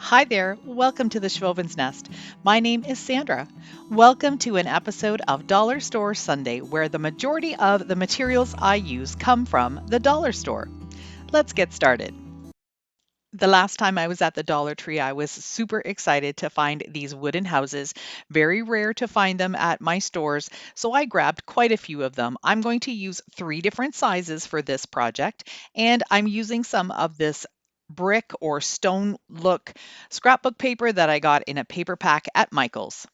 Hi there, welcome to the Schwoven's Nest. My name is Sandra. Welcome to an episode of Dollar Store Sunday, where the majority of the materials I use come from the dollar store. Let's get started. The last time I was at the Dollar Tree, I was super excited to find these wooden houses. Very rare to find them at my stores, so I grabbed quite a few of them. I'm going to use 3 different sizes for this project, and I'm using some of this brick or stone look scrapbook paper that I got in a paper pack at Michael's.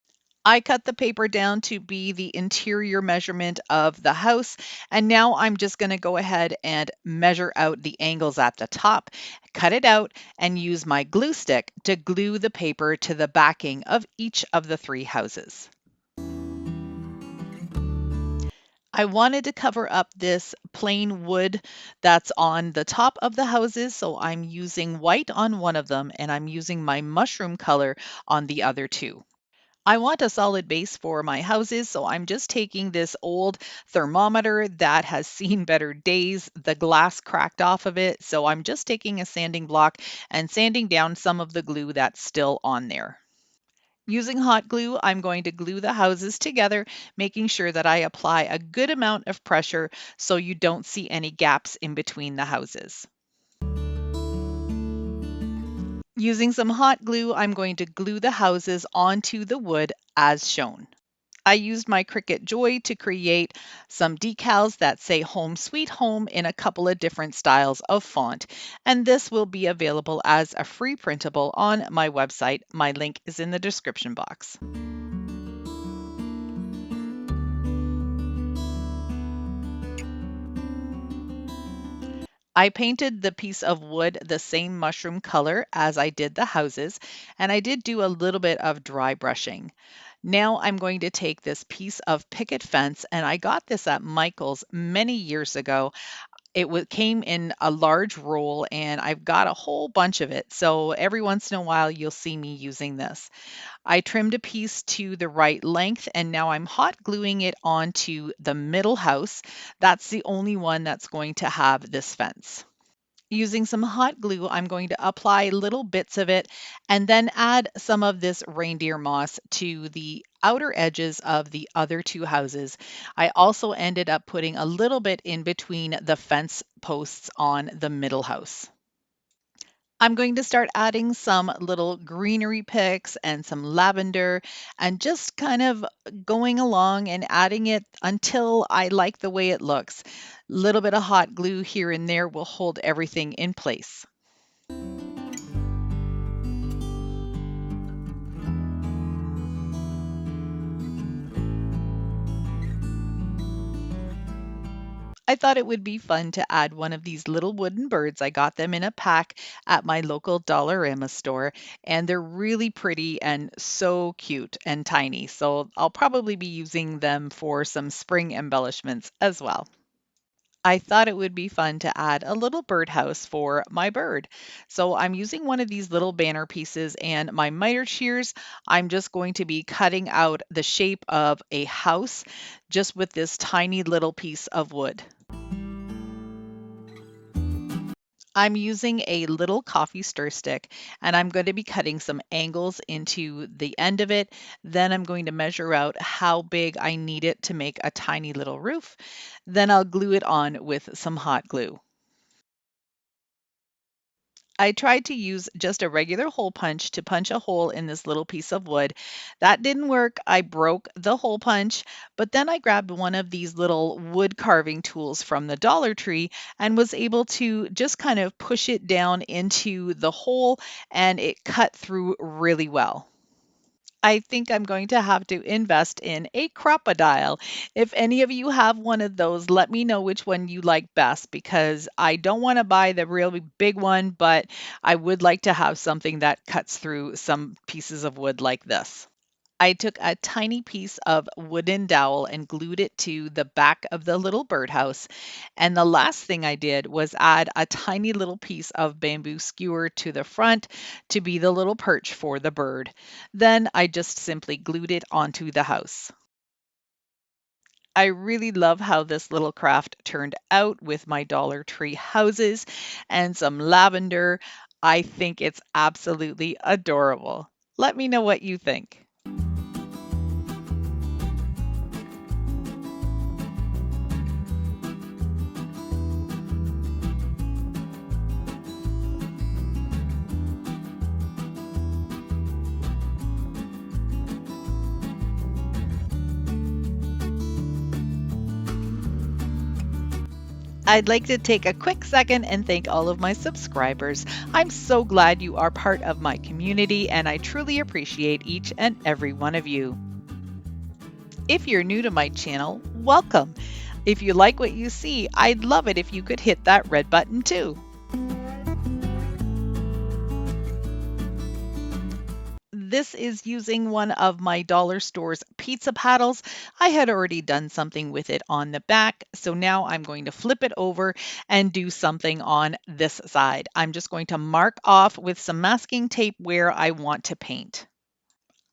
I cut the paper down to be the interior measurement of the house, and now I'm just going to go ahead and measure out the angles at the top, cut it out, and use my glue stick to glue the paper to the backing of each of the 3 houses. I wanted to cover up this plain wood that's on the top of the houses, so I'm using white on one of them and I'm using my mushroom color on the other 2. I want a solid base for my houses, so I'm just taking this old thermometer that has seen better days. The glass cracked off of it, so I'm just taking a sanding block and sanding down some of the glue that's still on there. Using hot glue, I'm going to glue the houses together, making sure that I apply a good amount of pressure so you don't see any gaps in between the houses. Using some hot glue, I'm going to glue the houses onto the wood as shown. I used my Cricut Joy to create some decals that say Home Sweet Home in a couple of different styles of font, and this will be available as a free printable on my website. My link is in the description box. I painted the piece of wood the same mushroom color as I did the houses, and I did do a little bit of dry brushing. Now I'm going to take this piece of picket fence, and I got this at Michael's many years ago. Came in a large roll, and I've got a whole bunch of it. So every once in a while, you'll see me using this. I trimmed a piece to the right length, and now I'm hot gluing it onto the middle house. That's the only one that's going to have this fence. Using some hot glue, I'm going to apply little bits of it and then add some of this reindeer moss to the outer edges of the other 2 houses. I also ended up putting a little bit in between the fence posts on the middle house. I'm going to start adding some little greenery picks and some lavender and just kind of going along and adding it until I like the way it looks. A little bit of hot glue here and there will hold everything in place. I thought it would be fun to add one of these little wooden birds. I got them in a pack at my local Dollarama store, and they're really pretty and so cute and tiny. So I'll probably be using them for some spring embellishments as well. I thought it would be fun to add a little birdhouse for my bird. So I'm using one of these little banner pieces and my miter shears. I'm just going to be cutting out the shape of a house just with this tiny little piece of wood. I'm using a little coffee stir stick, and I'm going to be cutting some angles into the end of it. Then I'm going to measure out how big I need it to make a tiny little roof. Then I'll glue it on with some hot glue. I tried to use just a regular hole punch to punch a hole in this little piece of wood. That didn't work. I broke the hole punch, but then I grabbed one of these little wood carving tools from the Dollar Tree and was able to just kind of push it down into the hole, and it cut through really well. I think I'm going to have to invest in a crocodile. If any of you have one of those, let me know which one you like best because I don't want to buy the really big one, but I would like to have something that cuts through some pieces of wood like this. I took a tiny piece of wooden dowel and glued it to the back of the little birdhouse. And the last thing I did was add a tiny little piece of bamboo skewer to the front to be the little perch for the bird. Then I just simply glued it onto the house. I really love how this little craft turned out with my Dollar Tree houses and some lavender. I think it's absolutely adorable. Let me know what you think. I'd like to take a quick second and thank all of my subscribers. I'm so glad you are part of my community, and I truly appreciate each and every one of you. If you're new to my channel, welcome. If you like what you see, I'd love it if you could hit that red button too. This is using one of my dollar store's pizza paddles. I had already done something with it on the back, so now I'm going to flip it over and do something on this side. I'm just going to mark off with some masking tape where I want to paint.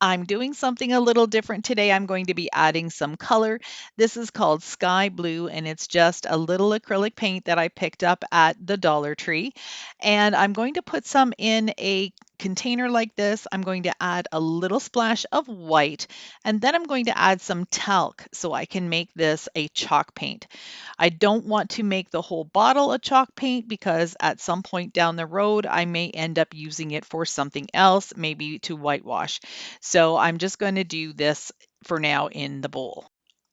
I'm doing something a little different today. I'm going to be adding some color. This is called Sky Blue, and it's just a little acrylic paint that I picked up at the Dollar Tree. And I'm going to put some in a container like this. I'm going to add a little splash of white, and then I'm going to add some talc so I can make this a chalk paint. I don't want to make the whole bottle a chalk paint because at some point down the road, I may end up using it for something else, maybe to whitewash. So I'm just going to do this for now in the bowl.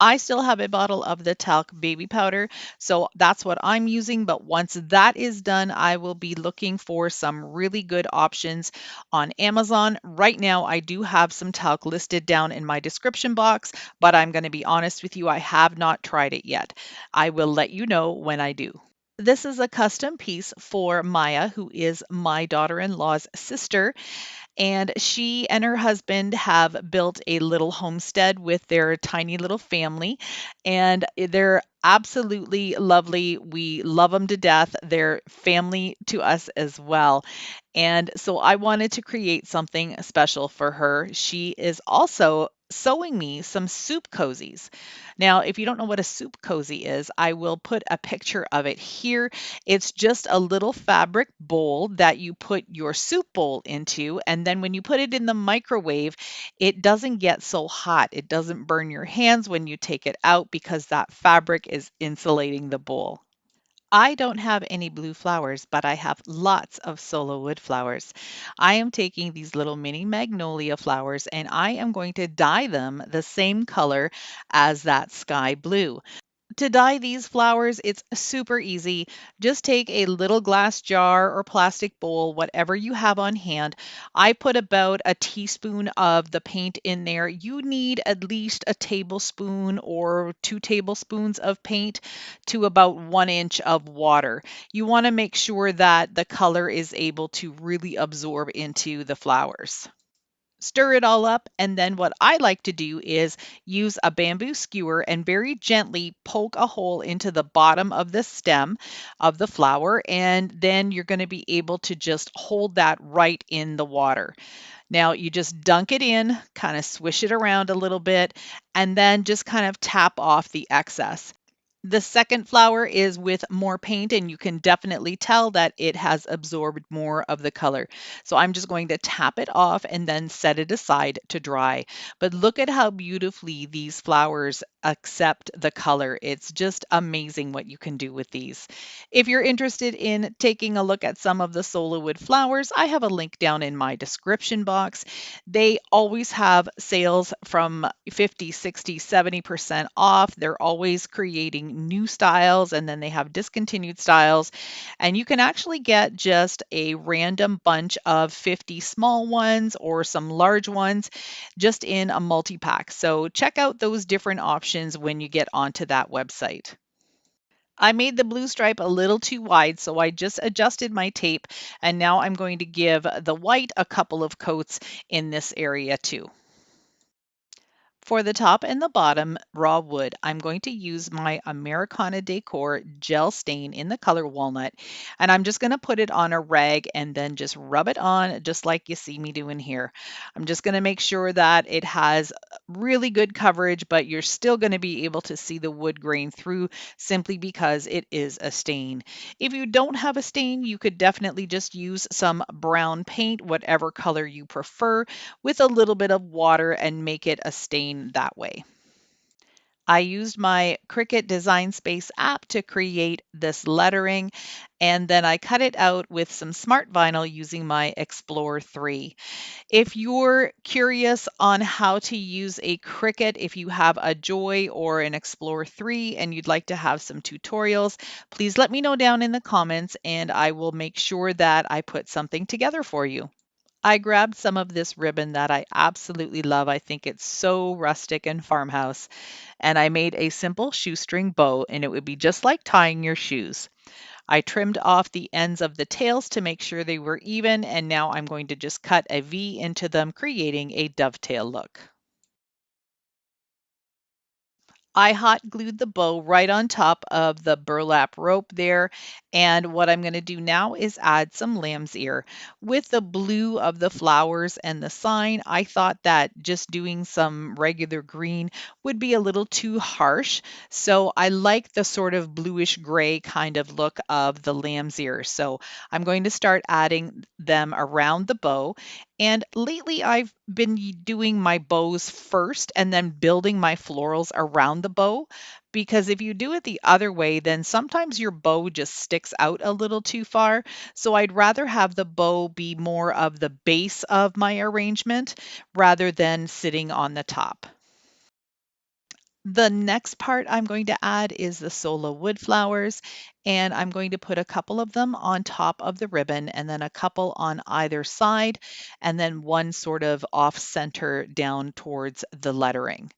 I still have a bottle of the talc baby powder, so that's what I'm using. But once that is done, I will be looking for some really good options on Amazon. Right now, I do have some talc listed down in my description box, but I'm going to be honest with you, I have not tried it yet. I will let you know when I do. This is a custom piece for Maya, who is my daughter-in-law's sister. And she and her husband have built a little homestead with their tiny little family, and they're absolutely lovely. We love them to death. They're family to us as well. And so I wanted to create something special for her. She is also sewing me some soup cozies. Now, if you don't know what a soup cozy is, I will put a picture of it here. It's just a little fabric bowl that you put your soup bowl into, and then when you put it in the microwave, it doesn't get so hot. It doesn't burn your hands when you take it out because that fabric is insulating the bowl. I don't have any blue flowers, but I have lots of solo wood flowers. I am taking these little mini magnolia flowers and I am going to dye them the same color as that sky blue. To dye these flowers, it's super easy. Just take a little glass jar or plastic bowl, whatever you have on hand. I put about a teaspoon of the paint in there. You need at least a tablespoon or 2 tablespoons of paint to about 1 inch of water. You want to make sure that the color is able to really absorb into the flowers. Stir it all up, and then what I like to do is use a bamboo skewer and very gently poke a hole into the bottom of the stem of the flower, and then you're going to be able to just hold that right in the water. Now you just dunk it in, kind of swish it around a little bit, and then just kind of tap off the excess. The second flower is with more paint, and you can definitely tell that it has absorbed more of the color. So I'm just going to tap it off and then set it aside to dry. But look at how beautifully these flowers accept the color. It's just amazing what you can do with these. If you're interested in taking a look at some of the solo wood flowers, I have a link down in my description box. They always have sales from 50, 60, 70% off. They're always creating new styles, and then they have discontinued styles. And you can actually get just a random bunch of 50 small ones or some large ones just in a multi-pack. So check out those different options when you get onto that website. I made the blue stripe a little too wide, so I just adjusted my tape, and now I'm going to give the white a couple of coats in this area too. For the top and the bottom raw wood, I'm going to use my Americana Decor Gel Stain in the color Walnut, and I'm just going to put it on a rag and then just rub it on just like you see me doing here. I'm just going to make sure that it has really good coverage, but you're still going to be able to see the wood grain through simply because it is a stain. If you don't have a stain, you could definitely just use some brown paint, whatever color you prefer, with a little bit of water and make it a stain that way. I used my Cricut Design Space app to create this lettering, and then I cut it out with some smart vinyl using my Explore 3. If you're curious on how to use a Cricut, if you have a Joy or an Explore 3 and you'd like to have some tutorials, please let me know down in the comments and I will make sure that I put something together for you. I grabbed some of this ribbon that I absolutely love. I think it's so rustic and farmhouse. And I made a simple shoestring bow, and it would be just like tying your shoes. I trimmed off the ends of the tails to make sure they were even, and now I'm going to just cut a V into them, creating a dovetail look. I hot glued the bow right on top of the burlap rope there. And what I'm going to do now is add some lamb's ear. With the blue of the flowers and the sign, I thought that just doing some regular green would be a little too harsh. So I like the sort of bluish gray kind of look of the lamb's ear. So I'm going to start adding them around the bow. And lately I've been doing my bows first and then building my florals around the bow, because if you do it the other way, then sometimes your bow just sticks out a little too far. So I'd rather have the bow be more of the base of my arrangement rather than sitting on the top. The next part I'm going to add is the solo wood flowers, and I'm going to put a couple of them on top of the ribbon and then a couple on either side, and then one sort of off center down towards the lettering.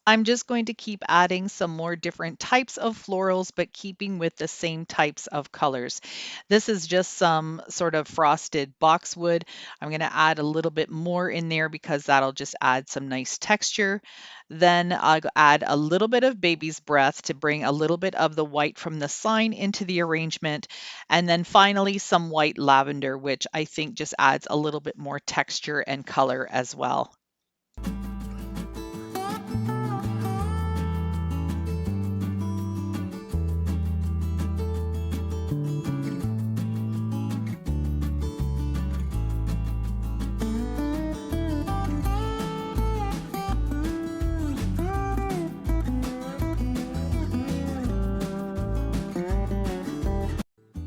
I'm just going to keep adding some more different types of florals, but keeping with the same types of colors. This is just some sort of frosted boxwood. I'm going to add a little bit more in there because that'll just add some nice texture. Then I'll add a little bit of baby's breath to bring a little bit of the white from the sign into the arrangement. And then finally some white lavender, which I think just adds a little bit more texture and color as well.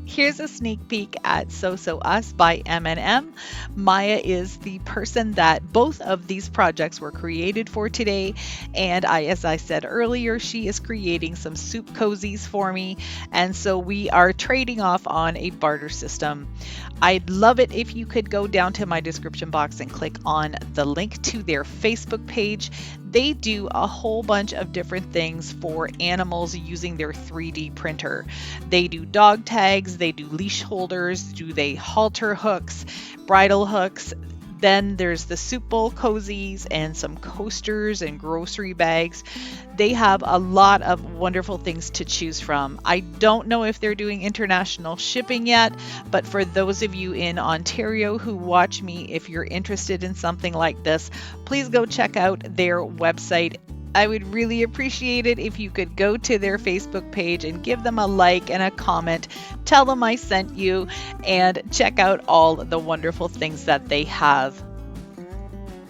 Here's a sneak peek at So So Us by M&M. Maya is the person that both of these projects were created for today. And as I said earlier, she is creating some soup cozies for me. And so we are trading off on a barter system. I'd love it if you could go down to my description box and click on the link to their Facebook page. They do a whole bunch of different things for animals using their 3D printer. They do dog tags, they do leash holders, they halter hooks, bridle hooks. Then there's the soup bowl cozies and some coasters and grocery bags. They have a lot of wonderful things to choose from. I don't know if they're doing international shipping yet, but for those of you in Ontario who watch me, if you're interested in something like this, please go check out their website. I would really appreciate it if you could go to their Facebook page and give them a like and a comment. Tell them I sent you and check out all the wonderful things that they have.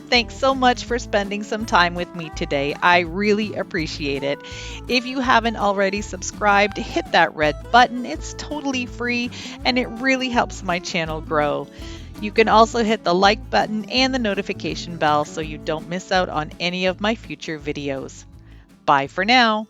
Thanks so much for spending some time with me today. I really appreciate it. If you haven't already subscribed, hit that red button. It's totally free and it really helps my channel grow. You can also hit the like button and the notification bell so you don't miss out on any of my future videos. Bye for now.